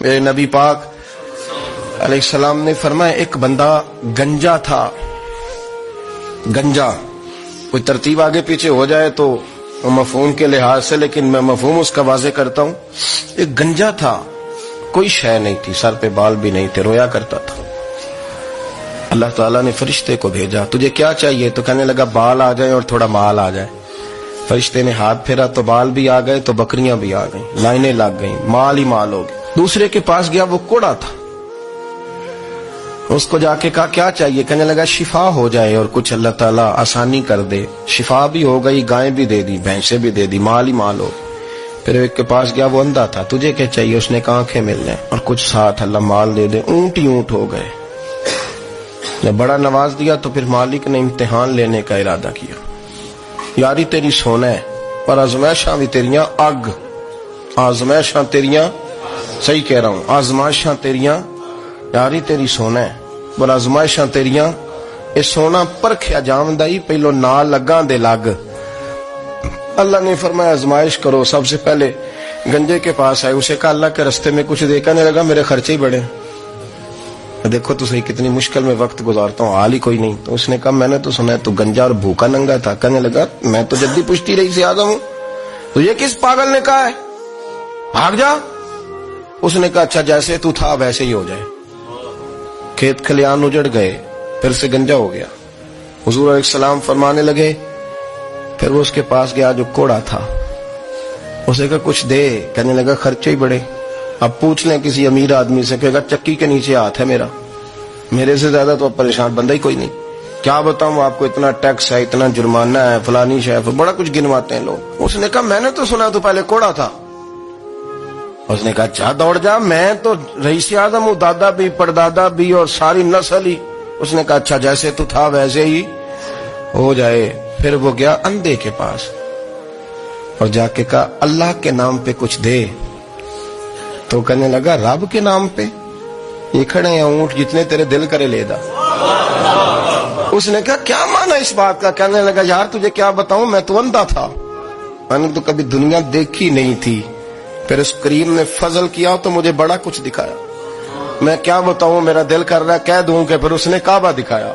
میرے نبی پاک علیہ السلام نے فرمایا ایک بندہ گنجا تھا. گنجا کوئی ترتیب آگے پیچھے ہو جائے تو مفہوم کے لحاظ سے، لیکن میں مفہوم اس کا واضح کرتا ہوں. ایک گنجا تھا، کوئی شے نہیں تھی، سر پہ بال بھی نہیں تھے، رویا کرتا تھا. اللہ تعالیٰ نے فرشتے کو بھیجا، تجھے کیا چاہیے؟ تو کہنے لگا بال آ جائیں اور تھوڑا مال آ جائے. فرشتے نے ہاتھ پھیرا تو بال بھی آ گئے تو بکریاں بھی آ گئیں، لائنیں لگ گئیں، مال ہی مال ہو گئے. دوسرے کے پاس گیا، وہ کوڑا تھا. اس کو جا کے کہا کیا چاہیے؟ کہنے لگا شفا ہو جائے اور کچھ اللہ تعالیٰ آسانی کر دے. شفا بھی ہو گئی، گائیں بھی دے دی، بھینسیں بھی دے دی، مال ہی مال ہو. پھر ایک کے پاس گیا، وہ اندھا تھا، تجھے کیا چاہیے؟ اس نے کہا آنکھیں مل جائیں اور کچھ ساتھ اللہ مال دے دے. اونٹ ہی اونٹ ہو گئے. جب بڑا نواز دیا تو پھر مالک نے امتحان لینے کا ارادہ کیا. یاری تیری سونا ہے پر آزمائشاں بھی تیریاں اگ. آزمائشاں تیریاں، صحیح کہہ رہا ہوں، آزمائشاں تیریاں، یاری تیری سونا ہے پر آزمائشاں تیریاں. اے سونا پرکھیا جاندائی پہلو نال لگاں دے لگ. اللہ نے فرمایا آزمائش کرو. سب سے پہلے گنجے کے پاس آئے، اسے کہا اللہ کے رستے میں کچھ دے. کہنے لگا میرے خرچے ہی بڑے. دیکھو تو صحیح کتنی مشکل میں وقت گزارتا ہوں، حال ہی کوئی نہیں. تو اس نے کہا میں نے تو سنا ہے تو گنجا اور بھوکا ننگا تھا. کہنے لگا میں تو جدی پشتی رہی سے آگا ہوں. تو یہ کس پاگل نے کہا ہے بھاگ جا؟ اس نے کہا اچھا جیسے تو تھا ویسے ہی ہو جائے. کھیت کھلیان اجڑ گئے، پھر سے گنجا ہو گیا. حضور علیہ السلام فرمانے لگے. پھر وہ اس کے پاس گیا جو کوڑا تھا، اسے کہا کچھ دے. کہنے لگا خرچے ہی بڑے. اب پوچھ لیں کسی امیر آدمی سے، کہے گا چکی کے نیچے ہاتھ ہے میرا، میرے سے زیادہ تو اب پریشان بندہ ہی کوئی نہیں. کیا بتاؤں آپ کو، اتنا ٹیکس ہے، اتنا جرمانہ ہے، فلانی شے، بڑا کچھ گنواتے ہیں لوگ. اس نے کہا میں نے تو سنا تو پہلے کوڑا تھا. اس نے کہا اچھا دوڑ جا، میں تو رئیس اعظم ہوں، دادا بھی پردادا بھی اور ساری نسل ہی. اس نے کہا اچھا جیسے تو تھا ویسے ہی ہو جائے. پھر وہ گیا اندھے کے پاس اور جا کے کہا اللہ کے نام پہ کچھ دے. تو کہنے لگا رب کے نام پہ؟ یہ کھڑے ہیں اونٹ، جتنے تیرے دل کرے لے دا. اس نے کہا کیا مانا اس بات کا؟ کہنے لگا یار تجھے کیا بتاؤں، میں تو اندھا تھا، میں نے تو کبھی دنیا دیکھی نہیں تھی. پھر اس کریم نے فضل کیا تو مجھے بڑا کچھ دکھایا. میں کیا بتاؤں، میرا دل کر رہا ہے کہہ دوں کہ پھر اس نے کعبہ دکھایا،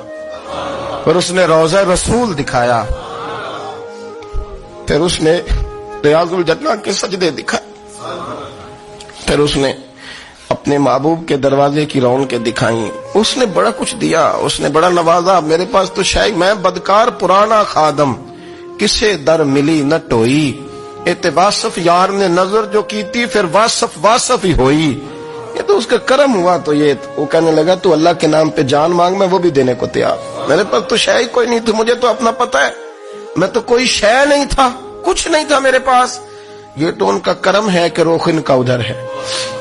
پھر اس نے روضہ رسول دکھایا، پھر اس نے ریاض الجنہ کے سجدے دکھائے، پھر اس نے اپنے محبوب کے دروازے کی رونقیں دکھائیں. اس نے بڑا کچھ دیا، اس نے بڑا نوازا. میرے پاس تو شاید میں بدکار پرانا خادم، کسے در ملی نہ ٹوئی. اتباسف یار نے نظر جو کی تھی پھر واسف ہی ہوئی. یہ تو اس کا کرم ہوا. تو یہ وہ کہنے لگا تو اللہ کے نام پہ جان مانگ، میں وہ بھی دینے کو تیار. میرے پاس تو شے کوئی نہیں تھی، مجھے تو اپنا پتہ ہے، میں تو کوئی شے نہیں تھا، کچھ نہیں تھا میرے پاس. یہ تو ان کا کرم ہے کہ رخ ان کا ادھر ہے.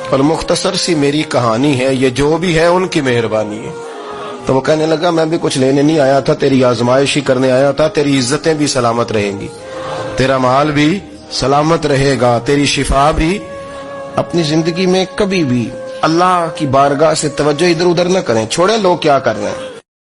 اور مختصر سی میری کہانی ہے، یہ جو بھی ہے ان کی مہربانی ہے. تو وہ کہنے لگا میں بھی کچھ لینے نہیں آیا تھا، تیری آزمائش ہی کرنے آیا تھا. تیری عزتیں بھی سلامت رہیں گی، تیرا مال بھی سلامت رہے گا، تیری شفا بھی. اپنی زندگی میں کبھی بھی اللہ کی بارگاہ سے توجہ ادھر ادھر نہ کریں. چھوڑیں لوگ کیا کر رہے ہیں،